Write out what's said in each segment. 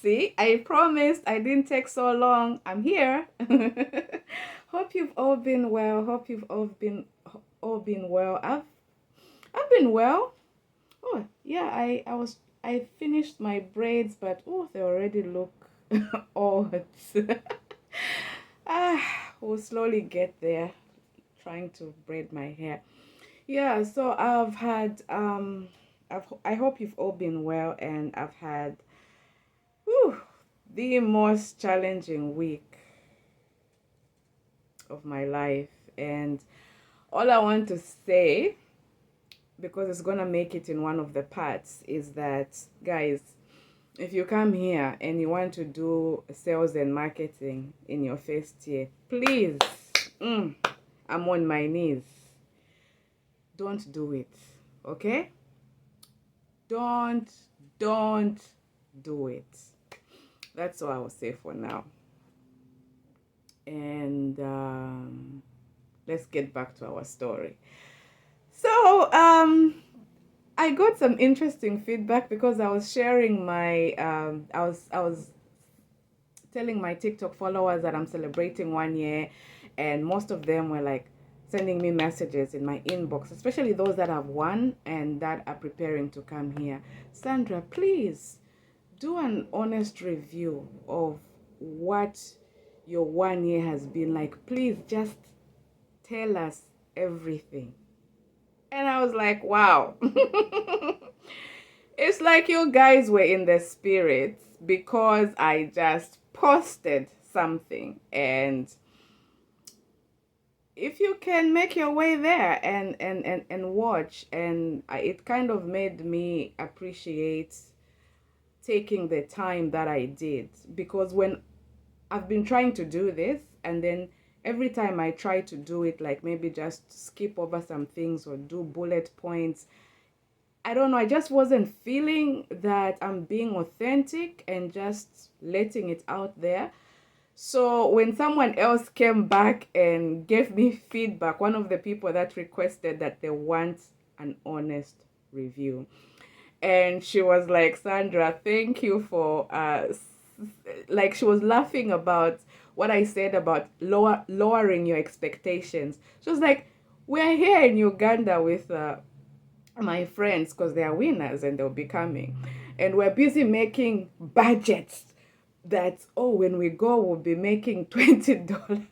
See, I promised I didn't take so long. I'm here. Hope you've all been well. Hope you've all been well. I've been well. Oh, yeah, I finished my braids, but oh, they already look old. We'll slowly get there trying to braid my hair. Yeah, so I hope you've all been well, and I've had whew, the most challenging week of my life. And all I want to say, because it's gonna make it in one of the parts, is that guys, if you come here and you want to do sales and marketing in your first year, please, I'm on my knees. Don't do it, okay? Don't, don't do it. That's all I will say for now. And let's get back to our story. So, I got some interesting feedback because I was sharing my, I was telling my TikTok followers that I'm celebrating 1 year, and most of them were like sending me messages in my inbox, especially those that have won and that are preparing to come here. Sandra, please do an honest review of what your 1 year has been like. Please just tell us everything. And I was like, wow. It's like you guys were in the spirit because I just posted something. And if you can make your way there and watch, and it kind of made me appreciate taking the time that I did, because when I've been trying to do this, and then every time I try to do it, like maybe just skip over some things or do bullet points, I don't know, I just wasn't feeling that I'm being authentic and just letting it out there. So when someone else came back and gave me feedback, one of the people that requested that they want an honest review, and she was like, Sandra, thank you for like, she was laughing about what I said about lowering your expectations. She was like, we're here in Uganda with my friends because they are winners and they'll be coming, and we're busy making budgets that, oh, when we go we'll be making $20.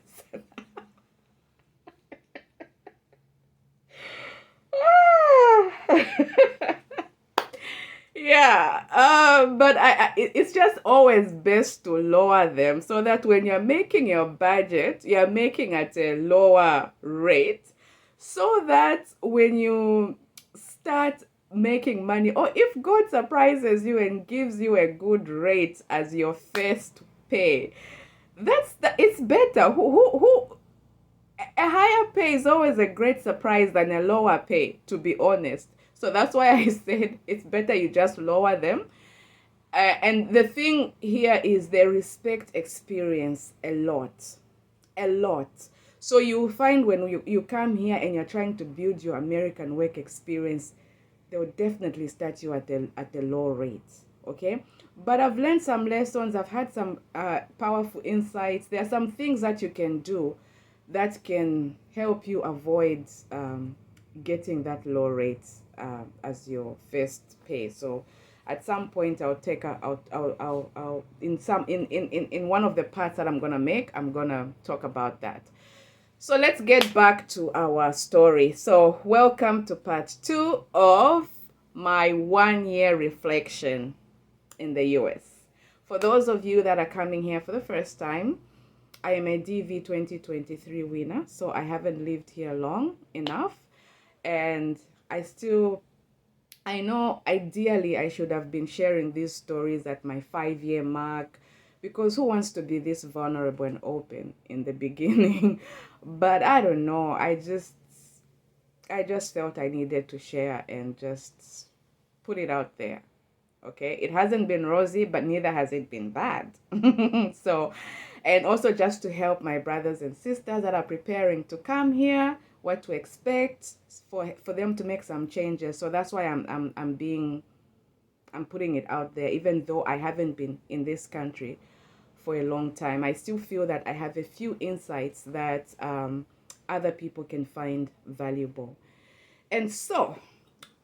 Yeah, but it's just always best to lower them so that when you're making your budget, you're making at a lower rate, so that when you start making money, or if God surprises you and gives you a good rate as your first pay, it's better. Who A higher pay is always a great surprise than a lower pay, to be honest. So that's why I said it's better you just lower them. And the thing here is they respect experience a lot. A lot. So you find when you come here and you're trying to build your American work experience, they will definitely start you at the low rate. Okay? But I've learned some lessons. I've had some powerful insights. There are some things that you can do that can help you avoid getting that low rate as your first pay. So at some point I'll take I'll in one of the parts that I'm gonna make, I'm gonna talk about that. So let's get back to our story. So welcome to part 2 of my 1 year reflection in the US. For those of you that are coming here for the first time, I am a DV 2023 winner, so I haven't lived here long enough, and I know ideally I should have been sharing these stories at my 5 year mark, because who wants to be this vulnerable and open in the beginning? But I don't know, I just felt I needed to share and just put it out there. Okay, it hasn't been rosy, but neither has it been bad. So, and also just to help my brothers and sisters that are preparing to come here, what to expect for them to make some changes. So that's why I'm I'm putting it out there, even though I haven't been in this country for a long time. I still feel that I have a few insights that other people can find valuable. And so,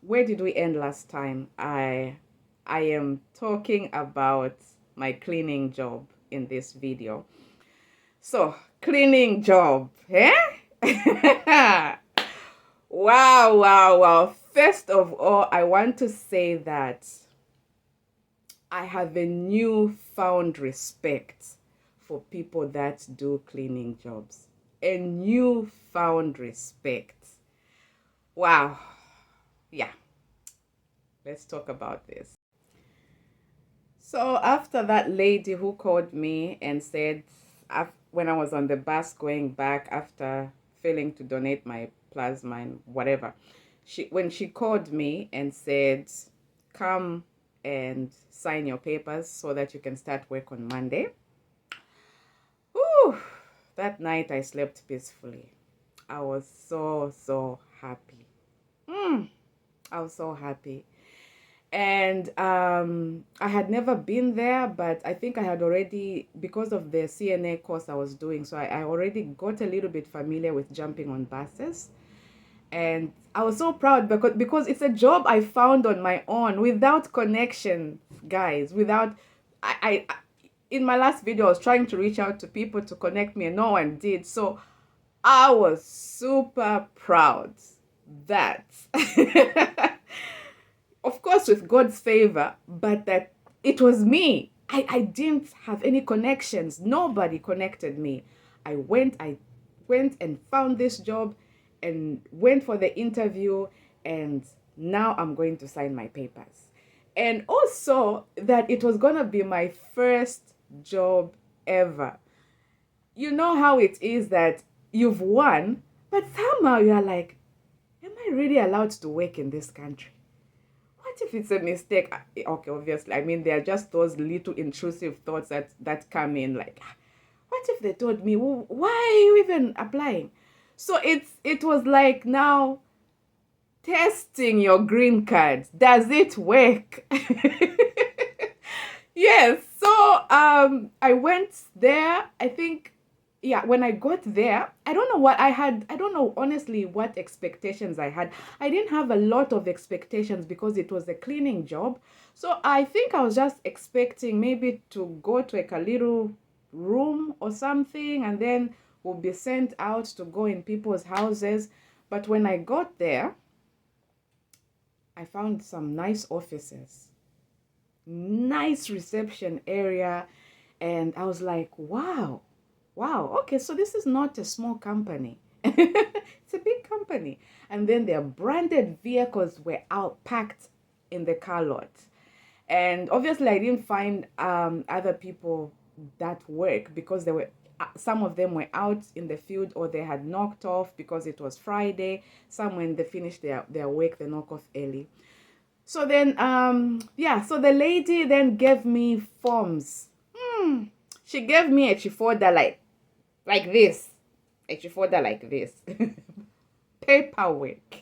where did we end last time? I am talking about my cleaning job in this video. So, cleaning job, eh? Wow, wow, wow. First of all, I want to say that I have a newfound respect for people that do cleaning jobs. A newfound respect. Wow. Yeah. Let's talk about this. So after that lady who called me and said, when I was on the bus going back after failing to donate my plasma and whatever, when she called me and said, come and sign your papers so that you can start work on Monday. Whew, that night I slept peacefully. I was so happy. I was so happy. And I had never been there, but I think I had already, because of the CNA course I was doing, so I already got a little bit familiar with jumping on buses. And I was so proud because it's a job I found on my own without connection, guys. Without, I in my last video, I was trying to reach out to people to connect me and no one did. So I was super proud that, of course, with God's favor, but that it was me. I didn't have any connections. Nobody connected me. I went and found this job and went for the interview, and now I'm going to sign my papers. And also that it was going to be my first job ever. You know how it is that you've won, but somehow you're like, am I really allowed to work in this country? What if it's a mistake? Okay, obviously, I mean, there are just those little intrusive thoughts that come in, like, what if they told me, well, why are you even applying? So it was like now testing your green card. Does it work? Yes. So I went there. I think, yeah, when I got there, I don't know what I had. I don't know honestly what expectations I had. I didn't have a lot of expectations because it was a cleaning job. So I think I was just expecting maybe to go to like a little room or something, and then we'll be sent out to go in people's houses. But when I got there, I found some nice offices, nice reception area, and I was like, wow, okay, so this is not a small company. It's a big company. And then their branded vehicles were out packed in the car lot. And obviously I didn't find other people that work because there were some of them were out in the field or they had knocked off because it was Friday. Some when they finished their work, they knock off early. So then so the lady then gave me forms. She gave me a chifolder like this. A chifolder like this. Paperwork.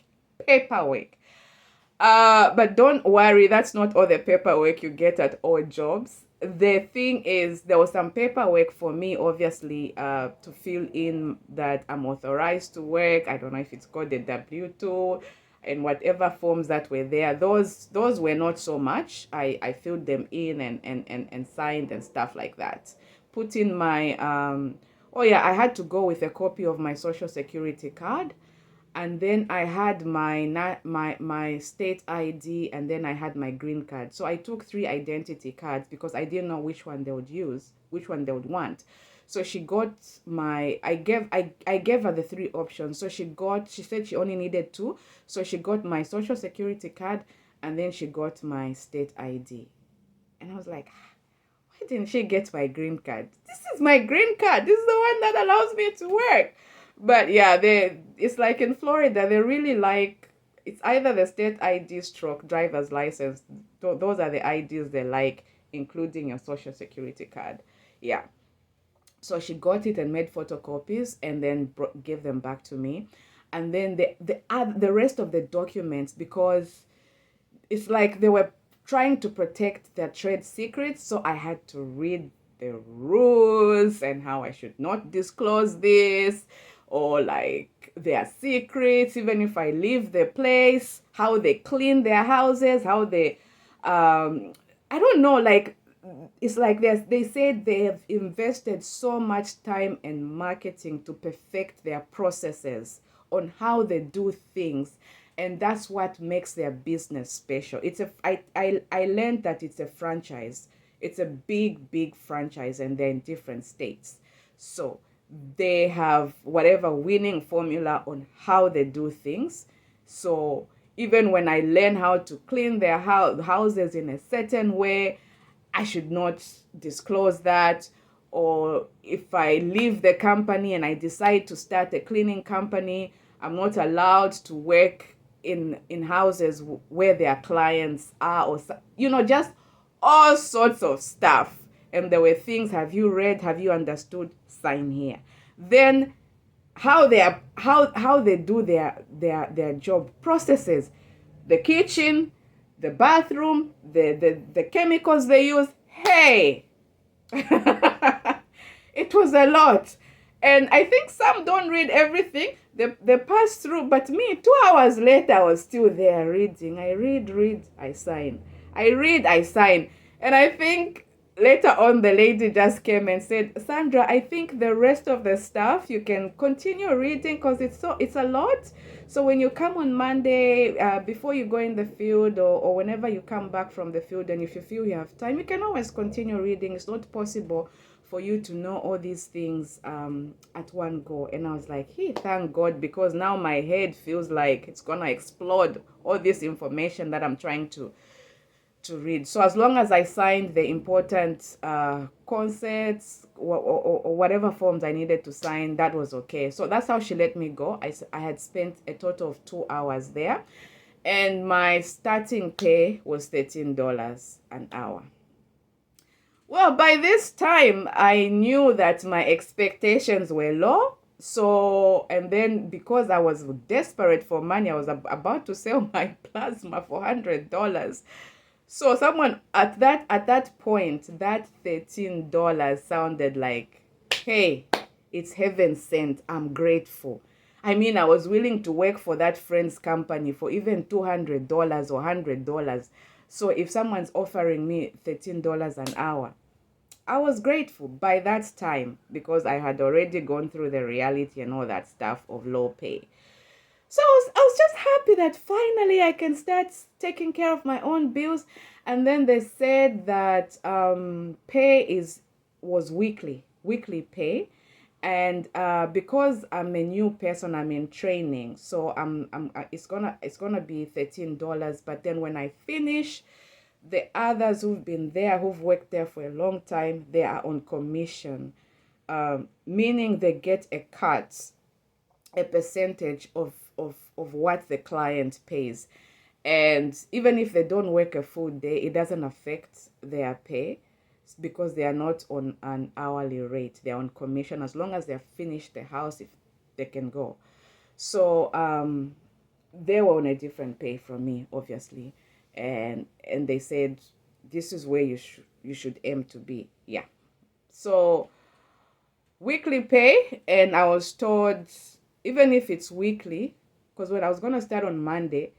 But don't worry, that's not all the paperwork you get at all jobs. The thing is, there was some paperwork for me, obviously, to fill in that I'm authorized to work. I don't know if it's called the W2 and whatever forms that were there. Those were not so much. I filled them in and signed and stuff like that. Put in my, I had to go with a copy of my social security card. And then I had my state ID, and then I had my green card. So I took 3 identity cards because I didn't know which one they would use, which one they would want. So she got I gave her the 3 options. So she said she only needed 2. So she got my social security card, and then she got my state ID. And I was like, why didn't she get my green card? This is my green card. This is the one that allows me to work. But yeah, it's like in Florida, they really like, it's either the state ID stroke driver's license. Those are the IDs they like, including your social security card. Yeah. So she got it and made photocopies and then gave them back to me. And then the rest of the documents, because it's like they were trying to protect their trade secrets. So I had to read the rules and how I should not disclose this, or like their secrets, even if I leave the place, how they clean their houses, how they, I don't know, like, it's like they said they have invested so much time and marketing to perfect their processes on how they do things, and that's what makes their business special. I learned that it's a franchise. It's a big franchise, and they're in different states. So they have whatever winning formula on how they do things. So even when I learn how to clean their houses in a certain way, I should not disclose that. Or if I leave the company and I decide to start a cleaning company, I'm not allowed to work in houses where their clients are, or just all sorts of stuff. And there were things: have you read, have you understood, sign here. Then how they do their job processes, the kitchen, the bathroom, the chemicals they use. Hey, it was a lot. And I think some don't read everything. They pass through. But me, 2 hours later, I was still there reading. I read, I sign. I read, I sign. And I think later on, the lady just came and said, Sandra, I think the rest of the stuff you can continue reading, because it's a lot. So when you come on Monday, before you go in the field, or whenever you come back from the field, and if you feel you have time, you can always continue reading. It's not possible for you to know all these things at one go. And I was like, hey, thank God, because now my head feels like it's gonna explode, all this information that I'm trying to read. So as long as I signed the important concepts, or whatever forms I needed to sign, that was okay. So that's how she let me go. I had spent a total of 2 hours there, and my starting pay was $13 an hour. Well, by this time, I knew that my expectations were low. So, and then because I was desperate for money, I was about to sell my plasma for $100. So someone at that point, that $13 sounded like, hey, it's heaven sent. I'm grateful. I mean, I was willing to work for that friend's company for even $200 or $100. So if someone's offering me $13 an hour, I was grateful by that time, because I had already gone through the reality and all that stuff of low pay. So I was just happy that finally I can start taking care of my own bills. And then they said that pay was weekly pay. And because I'm a new person, I'm in training, so it's gonna be $13. But then when I finish, the others who've been there, who've worked there for a long time, they are on commission, meaning they get a percentage of what the client pays. And even if they don't work a full day, it doesn't affect their pay, because they are not on an hourly rate. They're on commission. As long as they've finished the house, if they can go. So they were on a different pay from me, obviously. And they said, this is where you should aim to be. Yeah. So weekly pay. And I was told, even if it's weekly, because when I was going to start on Monday,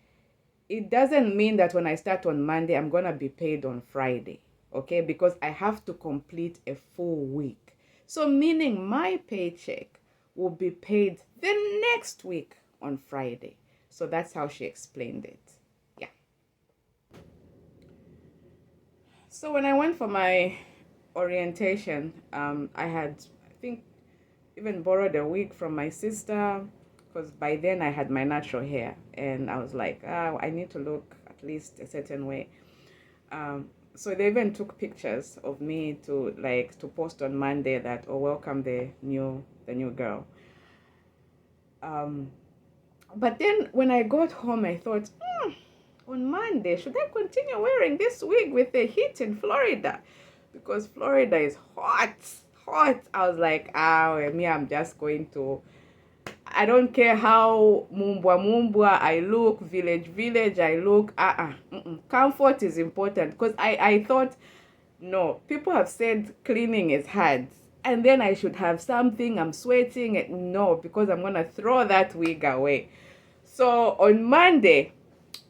it doesn't mean that when I start on Monday, I'm going to be paid on Friday. Okay? Because I have to complete a full week. So meaning my paycheck will be paid the next week on Friday. So that's how she explained it. Yeah. So when I went for my orientation, I had, I think, even borrowed a wig from my sister, because by then I had my natural hair, and I was like, I need to look at least a certain way. So they even took pictures of me to post on Monday that, oh, welcome the new girl. But then when I got home, I thought, on Monday, should I continue wearing this wig with the heat in Florida? Because Florida is hot. I was like, me, I'm just going to, I don't care how mumbwa I look, village I look. Comfort is important, because I thought, no, people have said cleaning is hard, and then I should have something, I'm sweating. No, because I'm gonna throw that wig away. So on Monday,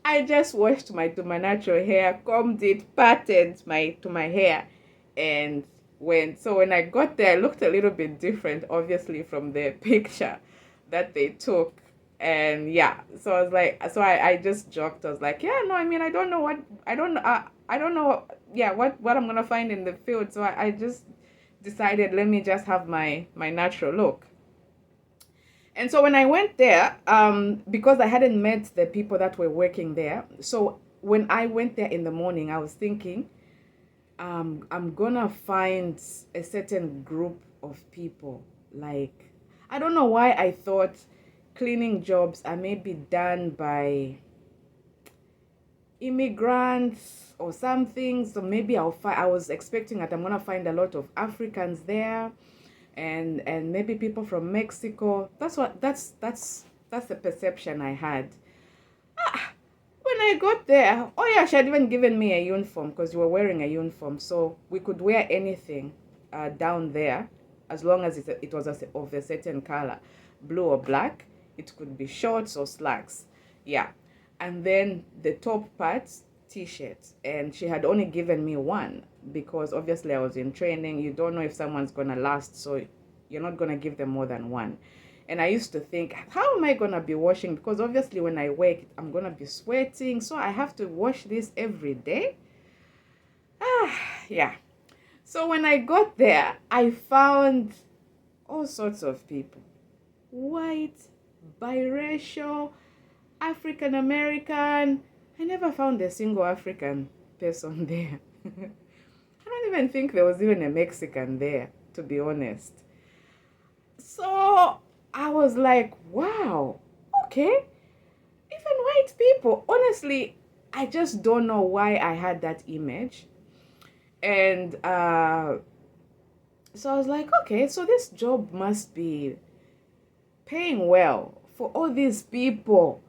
I just washed my natural hair, combed it, parted my hair, and when I got there, I looked a little bit different, obviously, from the picture that they took. And yeah, so I was like, so I just joked. I was like, yeah, no, I mean, I don't know, yeah, what I'm gonna find in the field. So I just decided, let me just have my natural look. And so when I went there, because I hadn't met the people that were working there, so when I went there in the morning, I was thinking, I'm gonna find a certain group of people. Like, I don't know why I thought cleaning jobs are maybe done by immigrants or something. So maybe I was expecting that I'm gonna find a lot of Africans there, and maybe people from Mexico. That's the perception I had. When I got there, oh yeah, she had even given me a uniform, because you were wearing a uniform, so we could wear anything down there, as long as it was of a certain color, blue or black. It could be shorts or slacks, yeah. And then the top parts, t-shirts, and she had only given me one, because obviously I was in training. You don't know if someone's gonna last, so you're not gonna give them more than one. And I used to think, how am I going to be washing? Because obviously when I work, I'm going to be sweating. So I have to wash this every day. Yeah. So when I got there, I found all sorts of people. White, biracial, African American. I never found a single African person there. I don't even think there was even a Mexican there, to be honest. So I was like, wow, okay. Even white people. Honestly, I just don't know why I had that image. And so I was like, okay, so this job must be paying well for all these people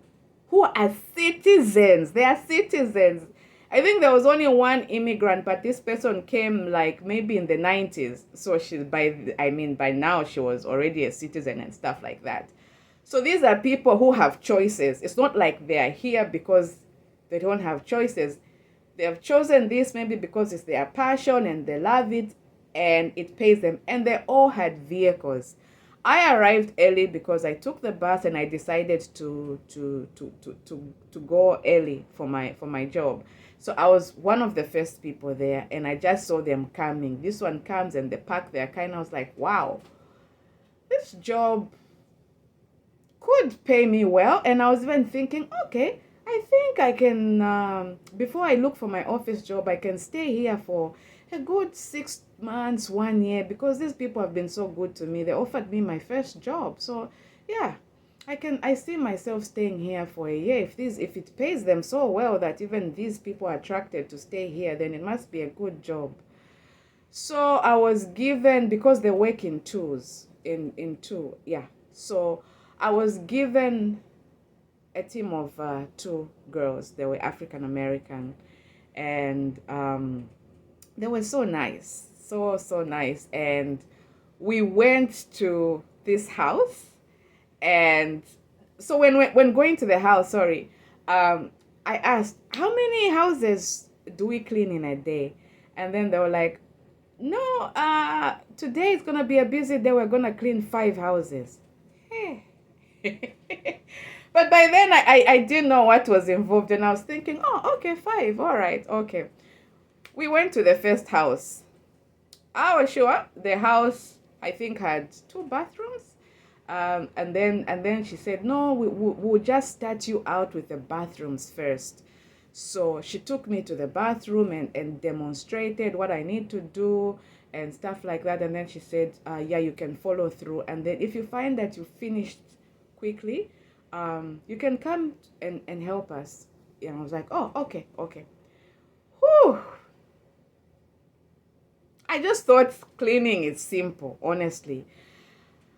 who are citizens. They are citizens. I think there was only one immigrant, but this person came like maybe in the 90s. So by now she was already a citizen and stuff like that. So these are people who have choices. It's not like they are here because they don't have choices. They have chosen this maybe because it's their passion and they love it and it pays them. And they all had vehicles. I arrived early because I took the bus and I decided to go early for my job. So I was one of the first people there, and I just saw them coming. This one comes and they park their car, and I was like, wow, this job could pay me well. And I was even thinking, okay, I think I can, before I look for my office job, I can stay here for a good 6 months, 1 year, because these people have been so good to me. They offered me my first job. So yeah, I see myself staying here for a year. If it pays them so well that even these people are attracted to stay here, then it must be a good job. So I was given, because they work in twos, in two, yeah. So I was given a team of 2 girls. They were African American, and they were so nice, so nice. And we went to this house, and so when going to the house, sorry, I asked, how many houses do we clean in a day? And then they were like, no, today is gonna be a busy day. We're gonna clean 5 houses. Hey. But by then I didn't know what was involved, and I was thinking, oh, okay, 5, all right, okay. We went to the first house. I was sure the house, I think, had 2 bathrooms. And then she said, no, we'll just start you out with the bathrooms first. So she took me to the bathroom and demonstrated what I need to do and stuff like that. And then she said, yeah, you can follow through. And then if you find that you finished quickly, you can come and help us. And I was like, oh, okay. Whew. I just thought cleaning is simple, honestly.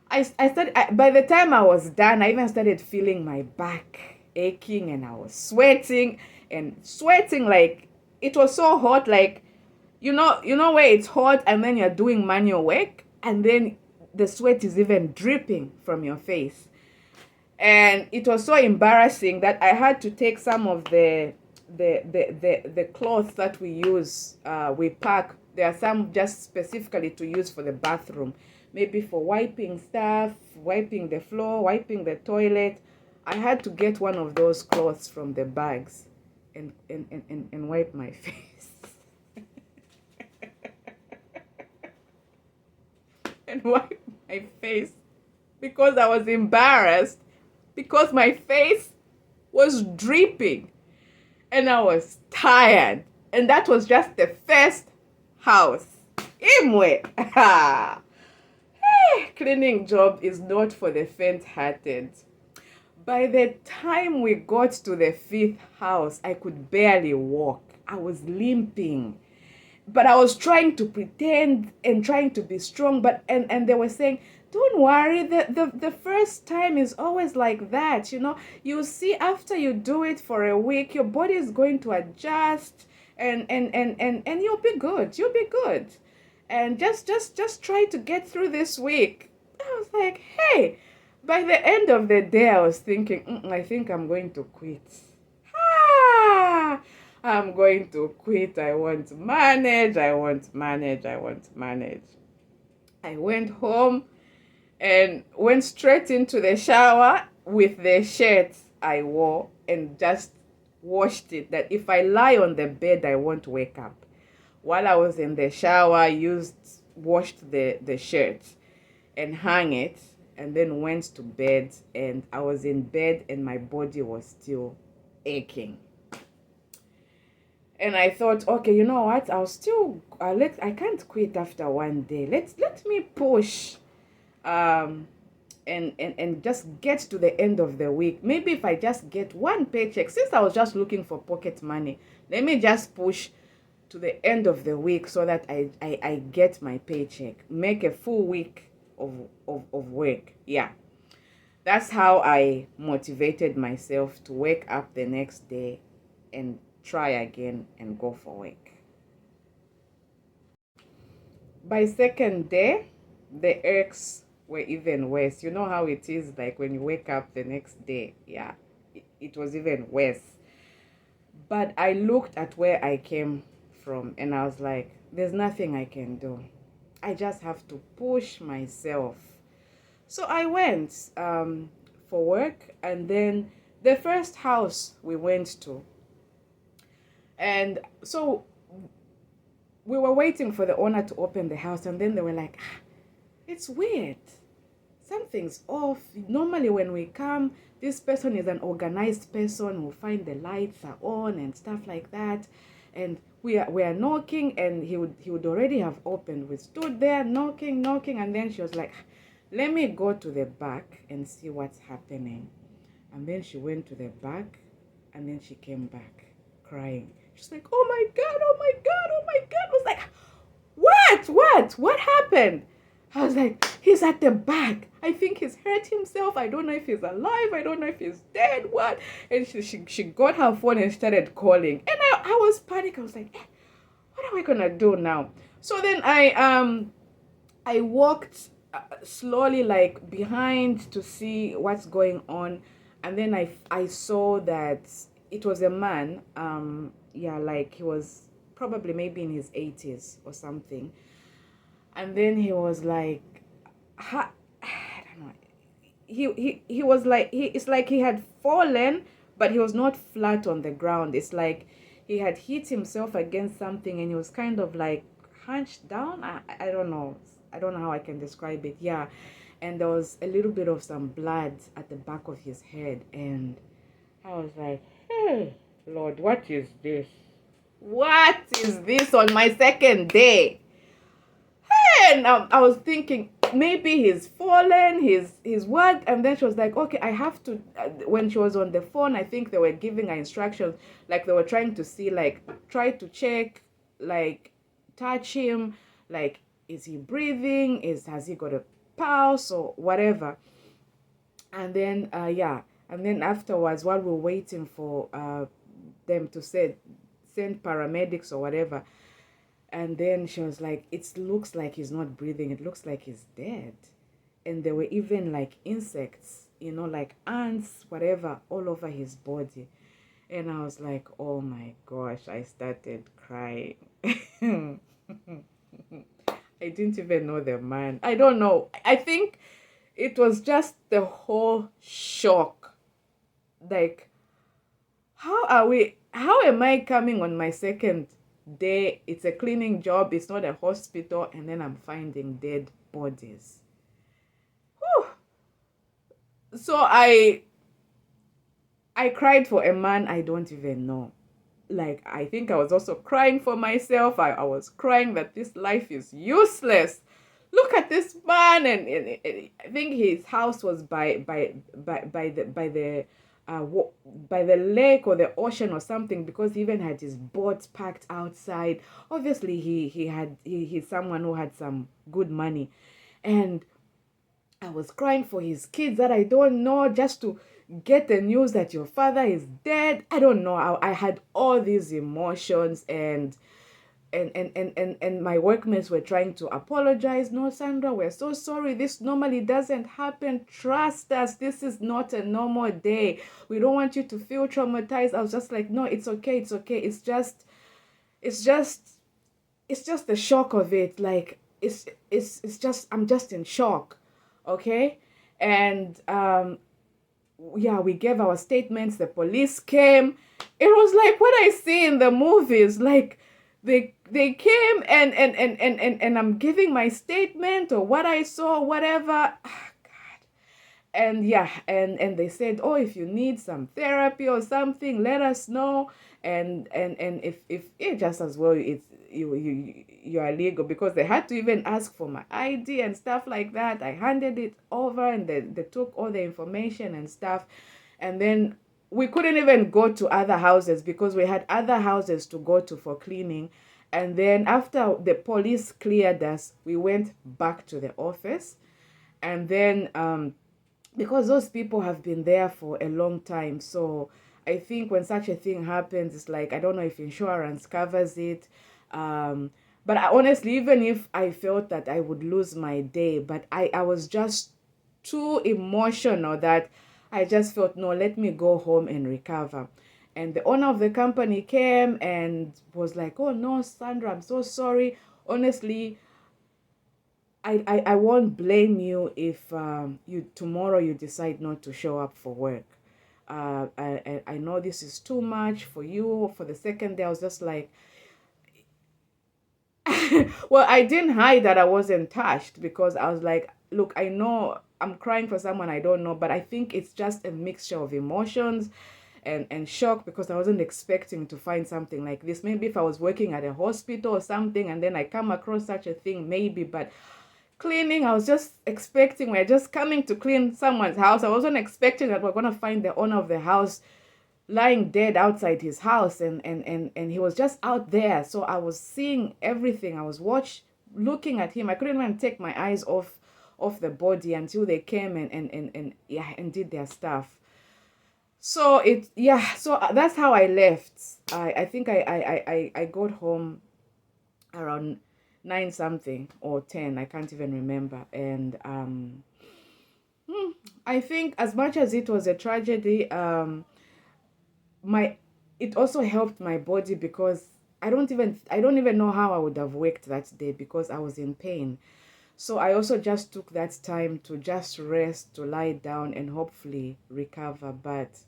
By the time I was done, I even started feeling my back aching, and I was sweating and sweating. Like, it was so hot. Like, you know where it's hot and then you're doing manual work, and then the sweat is even dripping from your face. And it was so embarrassing that I had to take some of the cloths that we use, we pack. There are some just specifically to use for the bathroom, maybe for wiping stuff, wiping the floor, wiping the toilet. I had to get one of those cloths from the bags and wipe my face. And wipe my face because I was embarrassed, because my face was dripping and I was tired. And that was just the first house. Imwe. Cleaning job is not for the faint-hearted. By the time we got to the 5th house, I could barely walk. I was limping. But I was trying to pretend and trying to be strong. But and they were saying, don't worry, the first time is always like that. You see, after you do it for a week, your body is going to adjust, and you'll be good. You'll be good. And just try to get through this week. I was like, hey, by the end of the day, I was thinking, I think I'm going to quit. I'm going to quit. I want to manage. I want to manage. I want to manage. I went home and went straight into the shower with the shirt I wore and just washed it. That if I lie on the bed, I won't wake up. While I was in the shower, I washed the shirt and hung it, and then went to bed. And I was in bed and my body was still aching. And I thought, okay, you know what? I'll still I can't quit after one day. Let me push, and just get to the end of the week. Maybe if I just get one paycheck, since I was just looking for pocket money, let me just push to the end of the week so that I get my paycheck, make a full week of work. Yeah. That's how I motivated myself to wake up the next day and try again and go for work. By second day, the aches were even worse. You know how it is, like when you wake up the next day. Yeah, it was even worse. But I looked at where I came from and I was like, there's nothing I can do. I just have to push myself. So I went for work, and then the first house we went to, and so we were waiting for the owner to open the house, and then they were like, it's weird. Something's off. Normally when we come, this person is an organized person who find the lights are on and stuff like that. And we are knocking, and he would already have opened. We stood there knocking, and then she was like, let me go to the back and see what's happening. And then she went to the back, and then she came back crying. She's like, oh my God, oh my God, oh my God. I was like, what happened? I was like, he's at the back. I think he's hurt himself. I don't know if he's alive. I don't know if he's dead. What? And she got her phone and started calling. And I was panicked. I was like, what are we gonna do now? So then I walked slowly, like, behind to see what's going on. And then I saw that it was a man. Yeah, like he was probably maybe in his 80s or something. And then he was like, I don't know. He was like, it's like he had fallen, but he was not flat on the ground. It's like he had hit himself against something, and he was kind of like hunched down. I don't know. I don't know how I can describe it. Yeah. And there was a little bit of some blood at the back of his head. And I was like, hey, Lord, what is this? What is this on my second day? And I was thinking, maybe he's fallen, he's what? And then she was like, okay, I have to, when she was on the phone, I think they were giving her instructions, like they were trying to see, like, try to check, like, touch him, like, is he breathing? Has he got a pulse or whatever. And then and then afterwards, while we're waiting for them to send paramedics or whatever, and then she was like, it looks like he's not breathing, it looks like he's dead. And there were even like insects, like ants, whatever, all over his body. And I was like, oh my gosh, I started crying. I didn't even know the man. I don't know. I think it was just the whole shock. Like, how am I coming on my second day? It's a cleaning job, it's not a hospital, and then I'm finding dead bodies. Whew. So I cried for a man I don't even know. Like, I think I was also crying for myself. I was crying that this life is useless. Look at this man, and I think his house was by the by the lake or the ocean or something, because he even had his boat parked outside. Obviously, he's someone who had some good money, and I was crying for his kids that I don't know, just to get the news that your father is dead. I don't know. I had all these emotions, and my workmates were trying to apologize. No, Sandra, we're so sorry. This normally doesn't happen. Trust us. This is not a normal day. We don't want you to feel traumatized. I was just like, no, it's okay. It's okay. It's just the shock of it. Like, it's just, I'm just in shock. Okay. And, we gave our statements. The police came. It was like what I see in the movies. Like, they came, and I'm giving my statement or what I saw, whatever. God. And and they said, oh, if you need some therapy or something, let us know. And if it just as well, it's you are legal, because they had to even ask for my ID and stuff like that. I handed it over, and they took all the information and stuff. And then we couldn't even go to other houses because we had other houses to go to for cleaning. And then after the police cleared us, we went back to the office. And then because those people have been there for a long time, so I think when such a thing happens, it's like, I don't know if insurance covers it. But honestly, even if I felt that I would lose my day, but I was just too emotional that I just felt, no, let me go home and recover. And the owner of the company came and was like, oh no, Sandra, I'm so sorry. Honestly, I won't blame you if tomorrow you decide not to show up for work. I know this is too much for you. For the second day, I was just like, well, I didn't hide that I wasn't touched, because I was like, look, I know I'm crying for someone I don't know, but I think it's just a mixture of emotions and shock, because I wasn't expecting to find something like this. Maybe if I was working at a hospital or something and then I come across such a thing, maybe, but cleaning, I was just expecting, we're just coming to clean someone's house. I wasn't expecting that we're going to find the owner of the house lying dead outside his house, and he was just out there. So I was seeing everything. I was looking at him. I couldn't even take my eyes off the body until they came and did their stuff. So so that's how I left. I think I got home around 9 something or 10, I can't even remember. And I think as much as it was a tragedy, it also helped my body, because I don't even know how I would have worked that day, because I was in pain. So I also just took that time to just rest, to lie down and hopefully recover. But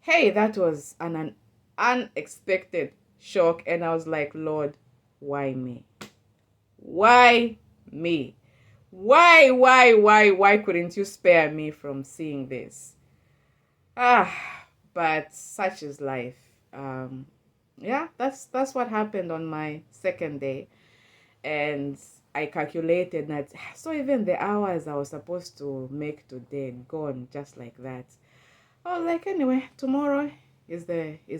hey, that was an unexpected shock, and I was like, Lord, why me? Why me? Why couldn't you spare me from seeing this? But such is life. That's what happened on my second day. And I calculated that, so even the hours I was supposed to make today gone just like that. I was like, anyway, tomorrow is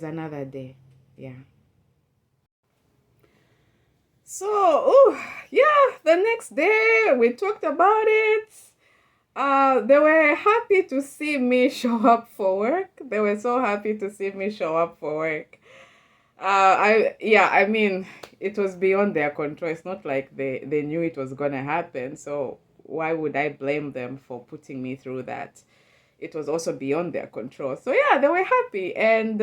another day. Yeah. So, yeah, the next day we talked about it. They were happy to see me show up for work. They were so happy to see me show up for work. I mean, it was beyond their control. It's not like they knew it was gonna happen. So why would I blame them for putting me through that? It was also beyond their control. So yeah, they were happy, and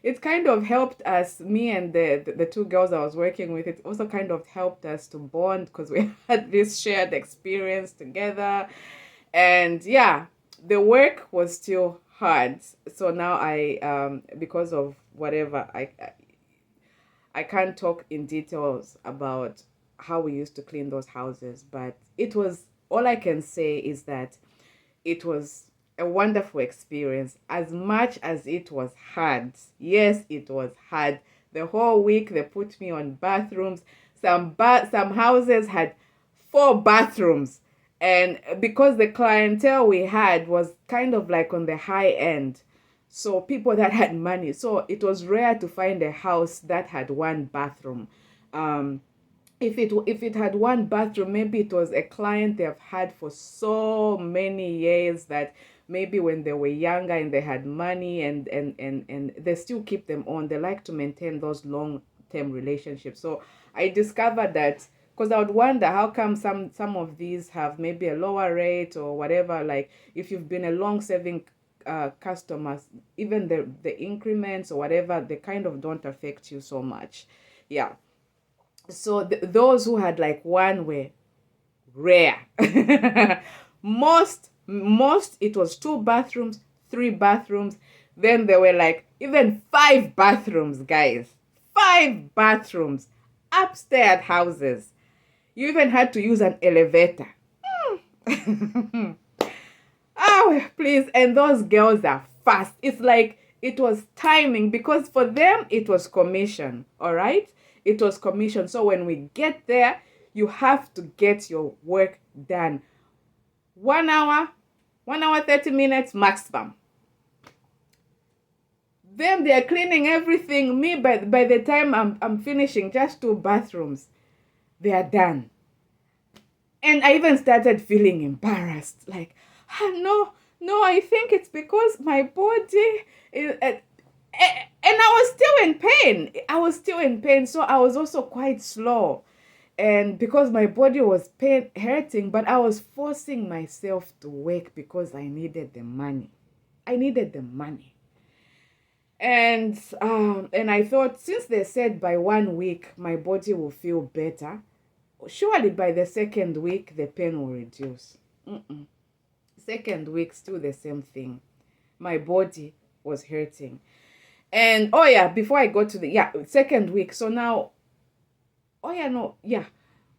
it kind of helped us, me and the two girls I was working with. It also kind of helped us to bond because we had this shared experience together, and yeah, the work was still hard. So now because of whatever, I can't talk in details about how we used to clean those houses, but it was, all I can say is that it was a wonderful experience. As much as it was hard, yes, it was hard. The whole week they put me on bathrooms. Some houses had 4 bathrooms, and because the clientele we had was kind of like on the high end, so people that had money, so it was rare to find a house that had 1 bathroom. If it had 1 bathroom, maybe it was a client they've had for so many years that maybe when they were younger and they had money, and they still keep them on. They like to maintain those long-term relationships. So I discovered that, because I would wonder how come some of these have maybe a lower rate or whatever. Like if you've been a long-serving customers, even the increments or whatever, they kind of don't affect you so much. Yeah. So those who had like 1 were rare. most it was 2 bathrooms, 3 bathrooms. Then there were like even 5 bathrooms, guys. 5 bathrooms, upstairs houses. You even had to use an elevator. Oh, please. And those girls are fast. It's like it was timing, because for them it was commission. All right, it was commission. So when we get there, you have to get your work done. 1 hour, 1 hour 30 minutes maximum. Then they're cleaning everything. Me, by the time I'm finishing just 2 bathrooms, they are done. And I even started feeling embarrassed. Like, no, I think it's because my body is, and I was still in pain. I was still in pain. So I was also quite slow. And because my body was hurting, but I was forcing myself to work because I needed the money. I needed the money. And I thought, since they said by 1 week my body will feel better, surely by the 2nd week the pain will reduce. 2nd week, still the same thing. My body was hurting. And before I got to the 2nd week, so now,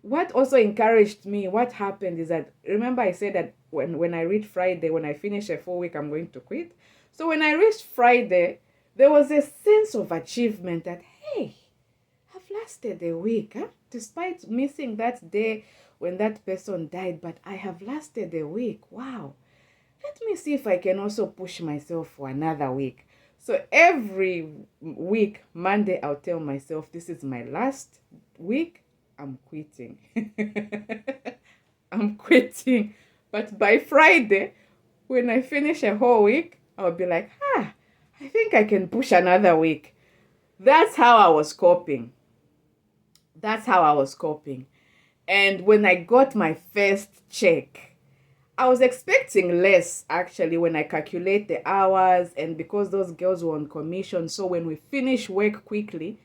what also encouraged me, what happened is that, remember I said that when I reached Friday, when I finish a full week, I'm going to quit. So when I reached Friday, there was a sense of achievement that, hey, I've lasted a week, despite missing that day when that person died, but I have lasted a week. Wow. Let me see if I can also push myself for another week. So every week, Monday, I'll tell myself, this is my last week. I'm quitting. I'm quitting. But by Friday, when I finish a whole week, I'll be like, I think I can push another week. That's how I was coping. And when I got my first check, I was expecting less, actually, when I calculate the hours, and because those girls were on commission. So when we finish work quickly,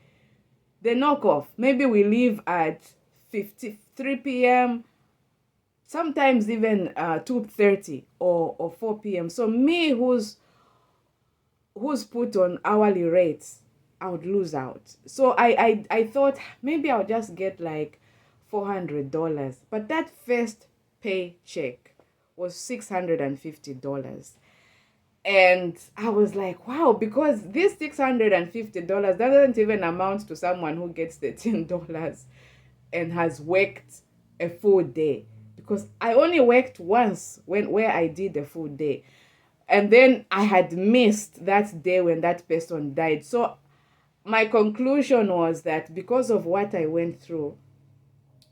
they knock off. Maybe we leave at 3 p.m., sometimes even 2:30 or 4 p.m. So me, who's put on hourly rates, I would lose out. So I thought maybe I'll just get like $400. But that first paycheck was $650. And I was like, wow, because this $650 doesn't even amount to someone who gets $13 and has worked a full day. Because I only worked once where I did a full day. And then I had missed that day when that person died. So my conclusion was that because of what I went through,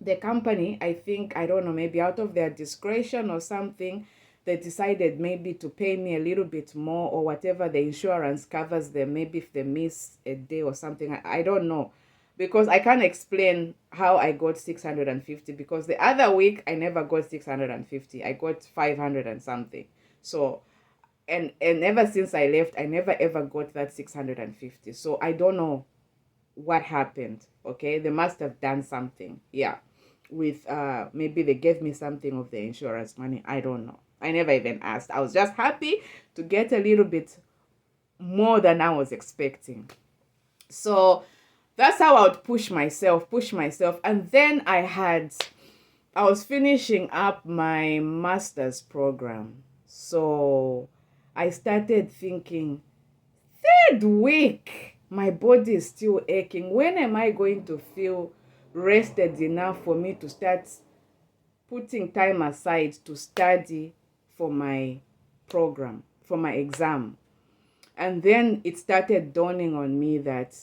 the company, I think, I don't know, maybe out of their discretion or something, they decided maybe to pay me a little bit more or whatever the insurance covers them, maybe if they miss a day or something. I don't know. Because I can't explain how I got 650, because the other week I never got 650. I got 500 and something. So, and ever since I left, I never ever got that 650. So I don't know what happened. Okay, they must have done something, yeah, with maybe they gave me something of the insurance money. I don't know, I never even asked. I was just happy to get a little bit more than I was expecting. So that's how I would push myself. And then I was finishing up my master's program. So I started thinking, third week, my body is still aching. When am I going to feel rested enough for me to start putting time aside to study for my program, for my exam? And then it started dawning on me that,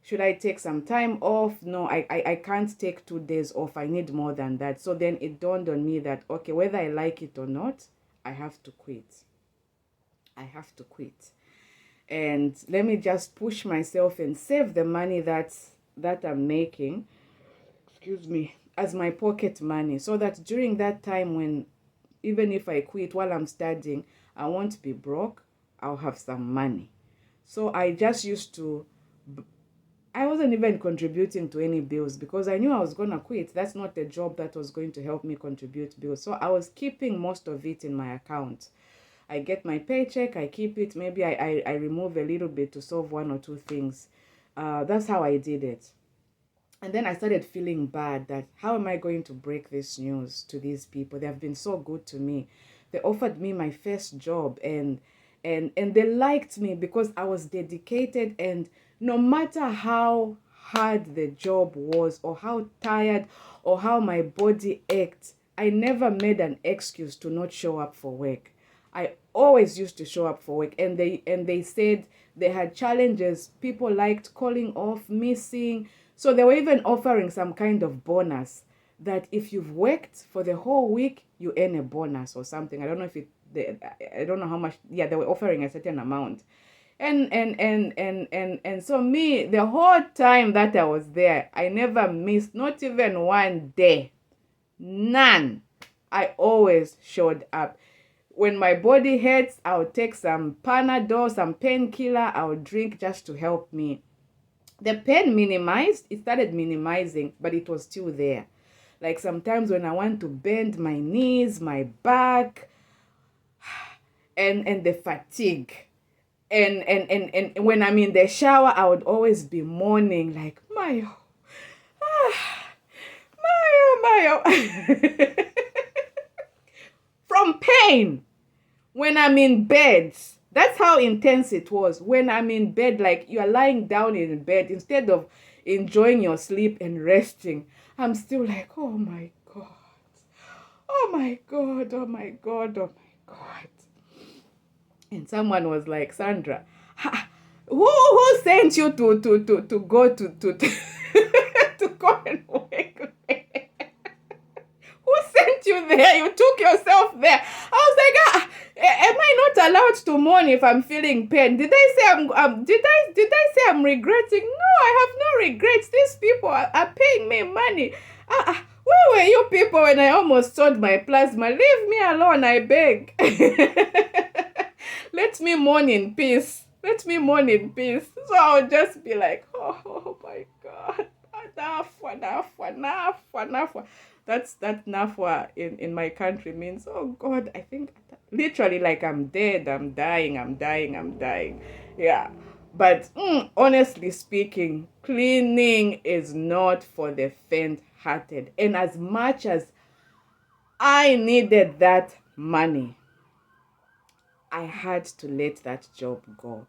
should I take some time off? No, I can't take 2 days off. I need more than that. So then it dawned on me that, okay, whether I like it or not, I have to quit. I have to quit. And let me just push myself and save the money that I'm making, excuse me, as my pocket money, so that during that time, when even if I quit while I'm studying, I won't be broke. I'll have some money. So I just used to, I wasn't even contributing to any bills because I knew I was going to quit. That's not a job that was going to help me contribute bills. So I was keeping most of it in my account. I get my paycheck, I keep it. Maybe I remove a little bit to solve one or two things. That's how I did it. And then I started feeling bad that, how am I going to break this news to these people? They have been so good to me. They offered me my first job, and they liked me because I was dedicated, and no matter how hard the job was or how tired or how my body ached, I never made an excuse to not show up for work. I always used to show up for work, and they said they had challenges. People liked calling off, missing. So they were even offering some kind of bonus, that if you've worked for the whole week, you earn a bonus or something. I don't know if I don't know how much. Yeah, they were offering a certain amount. And so me, the whole time that I was there, I never missed, not even one day. None. I always showed up. When my body hurts, I'll take some Panadol, some painkiller, I'll drink just to help me. The pain minimized, it started minimizing, but it was still there. Like sometimes when I want to bend my knees, my back, and the fatigue. And when I'm in the shower, I would always be moaning like, Mayo, Mayo. From pain. When I'm in bed, that's how intense it was. When I'm in bed, like you're lying down in bed, instead of enjoying your sleep and resting, I'm still like, oh my God. Oh my God, oh my God, oh my God. And someone was like, Sandra, who sent you to go to to go and work? Who sent you there? You took yourself there. I was like, am I not allowed to mourn if I'm feeling pain? Did I say did I say I'm regretting? No, I have no regrets. These people are paying me money. Where were you people when I almost sold my plasma? Leave me alone, I beg. Let me mourn in peace. Let me mourn in peace. So I'll just be like, oh my God. Enough. That nafwa in my country means, oh God, I think literally like I'm dead, I'm dying. Yeah. But honestly speaking, cleaning is not for the faint-hearted. And as much as I needed that money, I had to let that job go.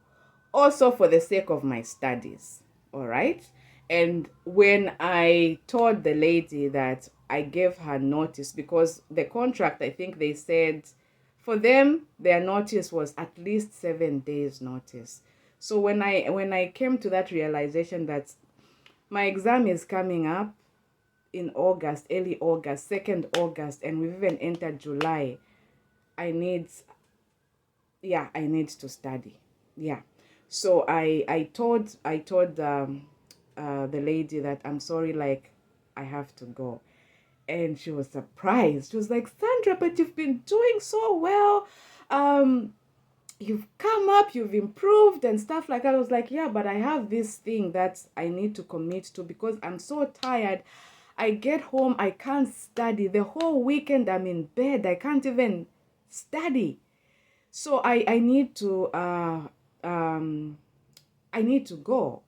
Also for the sake of my studies. All right. And when I told the lady that I gave her notice, because the contract, I think they said for them, their notice was at least 7 days notice. So when I came to that realization that my exam is coming up, in August, early August, 2nd August, and we've even entered July. I need, yeah, I need to study. Yeah. So I told the lady that I'm sorry, like I have to go. And she was surprised. She was like, Sandra, but you've been doing so well. Um, you've come up, you've improved and stuff like that. I was like, yeah, but I have this thing that I need to commit to because I'm so tired. I get home, I can't study. The whole weekend I'm in bed. I can't even study. So I need to go.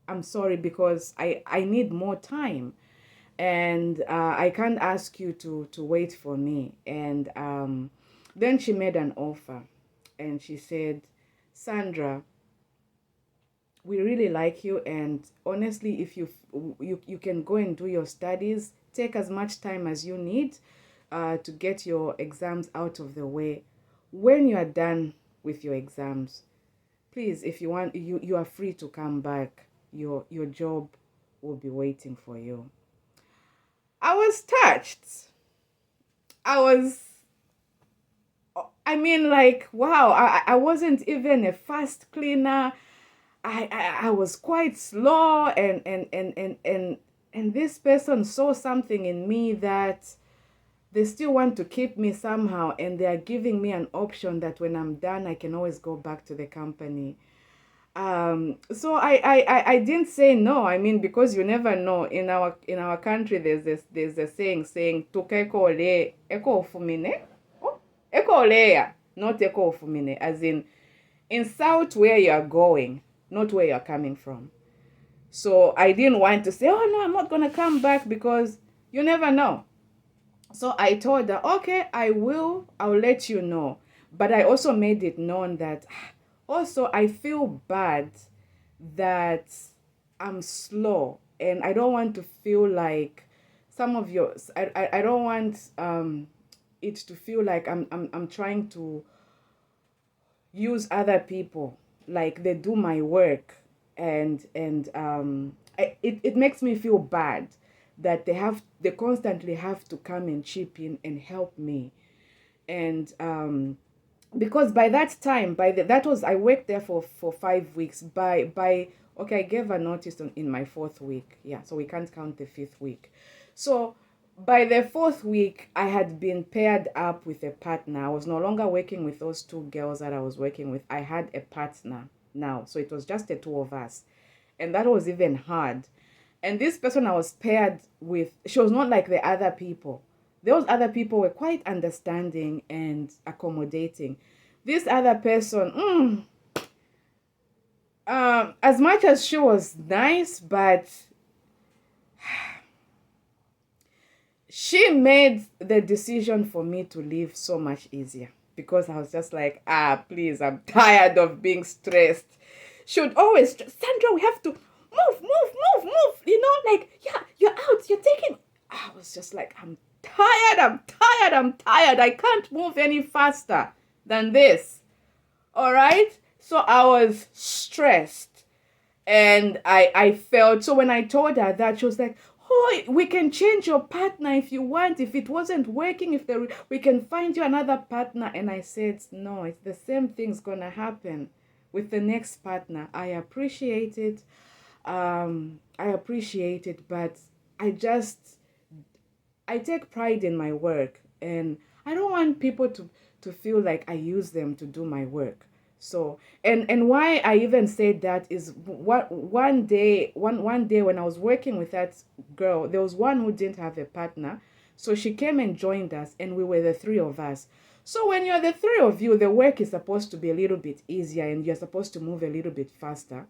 I'm sorry because I need more time. And I can't ask you to wait for me. And then she made an offer, and she said, Sandra, we really like you, and honestly, if you can go and do your studies, take as much time as you need to get your exams out of the way. When you are done with your exams, please, if you want, you are free to come back. Your job will be waiting for you. I was touched. I was, I mean, like, wow, I wasn't even a fast cleaner. I was quite slow, and this person saw something in me that they still want to keep me somehow, and they are giving me an option that when I'm done, I can always go back to the company. So I didn't say no. I mean, because you never know. In our country, there's a saying "Tukeko le eko fumine, oh, eko leya, not eko fumine," as in south where you are going, not where you're coming from. So I didn't want to say, oh no, I'm not gonna come back because you never know. So I told her, okay, I'll let you know. But I also made it known that also I feel bad that I'm slow, and I don't want to feel like some of your I don't want it to feel like I'm trying to use other people, like they do my work, and it makes me feel bad that they constantly have to come and chip in and help me. And because by that time, that was, I worked there for 5 weeks. By okay, I gave a notice in my 4th week. Yeah, so we can't count the 5th week. So by the 4th week, I had been paired up with a partner. I was no longer working with those two girls that I was working with. I had a partner now, so it was just the two of us, and that was even hard. And this person I was paired with, she was not like the other people. Those other people were quite understanding and accommodating. This other person, as much as she was nice, but she made the decision for me to leave so much easier because I was just like, please, I'm tired of being stressed. She would always, Sandra, we have to move, like, yeah, you're out, you're taking. I was just like, I'm tired. I can't move any faster than this. All right. So I was stressed, and I felt, so when I told her that, she was like, oh, we can change your partner if you want. If it wasn't working, we can find you another partner. And I said, no, it's the same thing's gonna happen with the next partner. I appreciate it. But I take pride in my work, and I don't want people to feel like I use them to do my work. So, and why I even said that is, what one day when I was working with that girl, there was one who didn't have a partner. So she came and joined us, and we were the three of us. So when you're the three of you, the work is supposed to be a little bit easier, and you're supposed to move a little bit faster.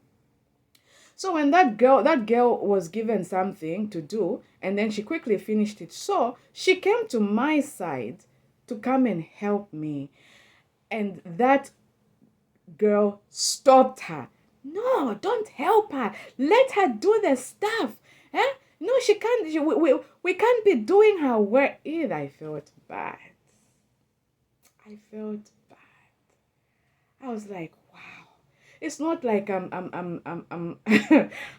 So when that girl was given something to do, and then she quickly finished it. So she came to my side to come and help me. And that girl stopped her. No, don't help her. Let her do the stuff. Eh? No, she can't. We can't be doing her work. Either. I felt bad. I was like, wow. It's not like I'm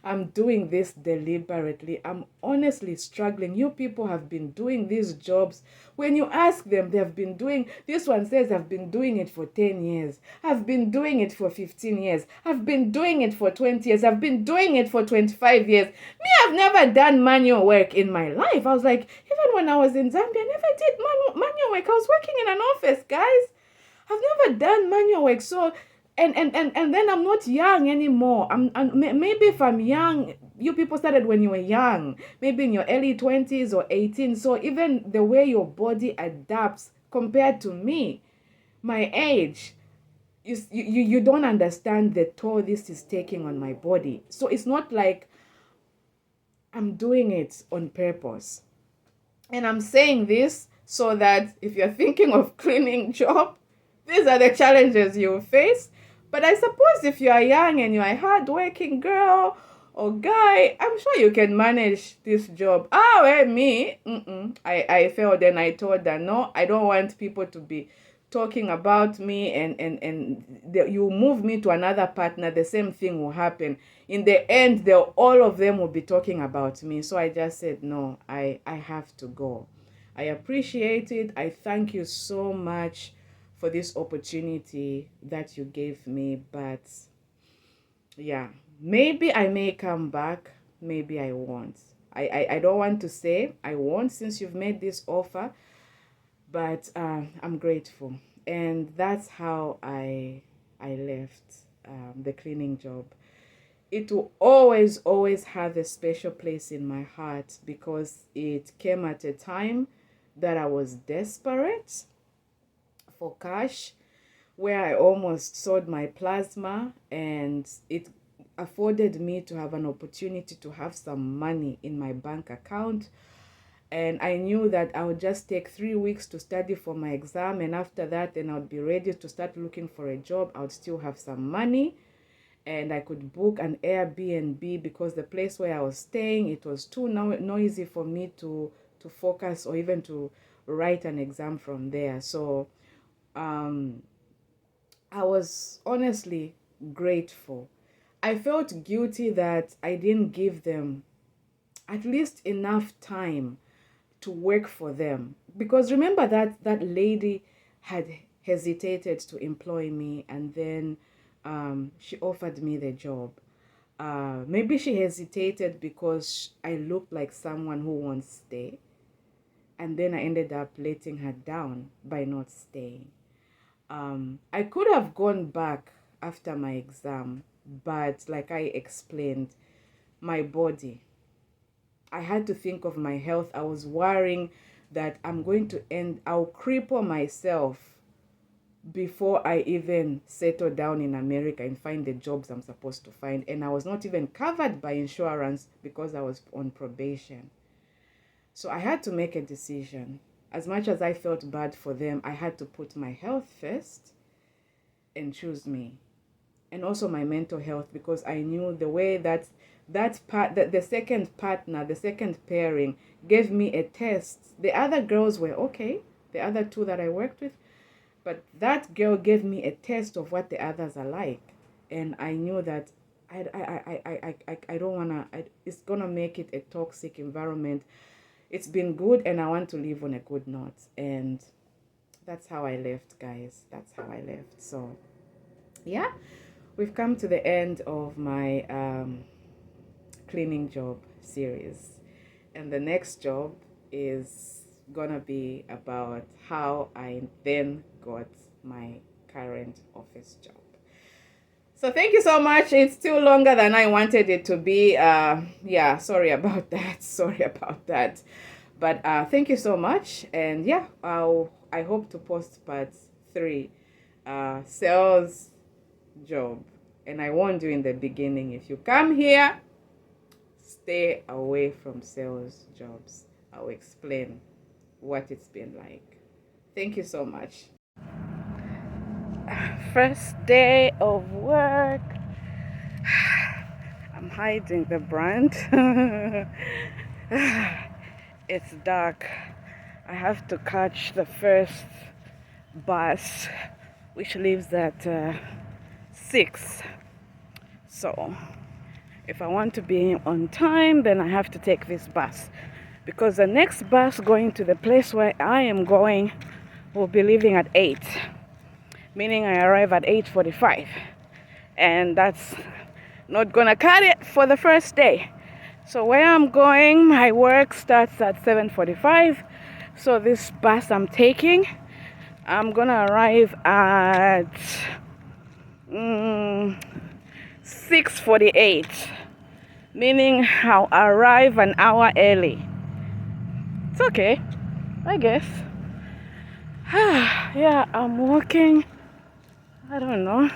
I'm doing this deliberately. I'm honestly struggling. You people have been doing these jobs. When you ask them, they've been doing, this one says I've been doing it for 10 years. I've been doing it for 15 years. I've been doing it for 20 years. I've been doing it for 25 years. Me, I've never done manual work in my life. I was like, even when I was in Zambia, I never did manual work. I was working in an office, guys. I've never done manual work. So, and then I'm not young anymore. Maybe if I'm young, you people started when you were young, maybe in your early 20s or 18. So even the way your body adapts compared to me, my age, you don't understand the toll this is taking on my body. So it's not like I'm doing it on purpose. And I'm saying this so that if you're thinking of cleaning job, these are the challenges you face. But I suppose if you are young and you're a hardworking girl or guy, I'm sure you can manage this job. Well, me, I failed and I told her, no, I don't want people to be talking about me and you move me to another partner, the same thing will happen. In the end, all of them will be talking about me. So I just said, no, I have to go. I appreciate it. I thank you so much for this opportunity that you gave me. But yeah, maybe I may come back. Maybe I won't. I don't want to say I won't since you've made this offer. But I'm grateful. And that's how I left the cleaning job. It will always have a special place in my heart because it came at a time that I was desperate for cash, where I almost sold my plasma, and it afforded me to have an opportunity to have some money in my bank account. And I knew that I would just take 3 weeks to study for my exam, and after that then I would be ready to start looking for a job. I would still have some money and I could book an Airbnb because the place where I was staying, it was too noisy for me to focus or even to write an exam from there. So I was honestly grateful. I felt guilty that I didn't give them at least enough time to work for them, because remember that lady had hesitated to employ me, and then she offered me the job. Maybe she hesitated because I looked like someone who won't stay, and then I ended up letting her down by not staying. I could have gone back after my exam, but like I explained, my body, I had to think of my health. I was worrying that I'll cripple myself before I even settle down in America and find the jobs I'm supposed to find. And I was not even covered by insurance because I was on probation. So I had to make a decision. As much as I felt bad for them, I had to put my health first and choose me. And also my mental health, because I knew the way that the second partner, the second pairing gave me a test. The other girls were okay, the other two that I worked with, but that girl gave me a test of what the others are like. And I knew that I don't want to, it's going to make it a toxic environment. It's been good and I want to live on a good note. And that's how I left, guys. That's how I left. So yeah, we've come to the end of my cleaning job series, and the next job is gonna be about how I then got my current office job. So thank you so much. It's still longer than I wanted it to be. Yeah, sorry about that. Sorry about that. But thank you so much. And yeah, I hope to post part 3, sales job. And I warned you in the beginning, if you come here, stay away from sales jobs. I'll explain what it's been like. Thank you so much. First day of work. I'm hiding the brand. It's dark. I have to catch the first bus, which leaves at 6. So if I want to be on time, then I have to take this bus, because the next bus going to the place where I am going will be leaving at 8, meaning I arrive at 8:45, and that's not gonna cut it for the first day. So where I'm going, my work starts at 7:45. So this bus I'm taking, I'm gonna arrive at 6:48, meaning I'll arrive an hour early. It's okay, I guess. Yeah, I'm walking. I don't know.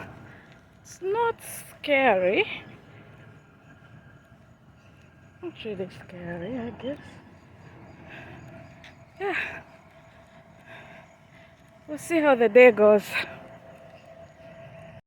It's not scary. Not really scary, I guess. Yeah. We'll see how the day goes.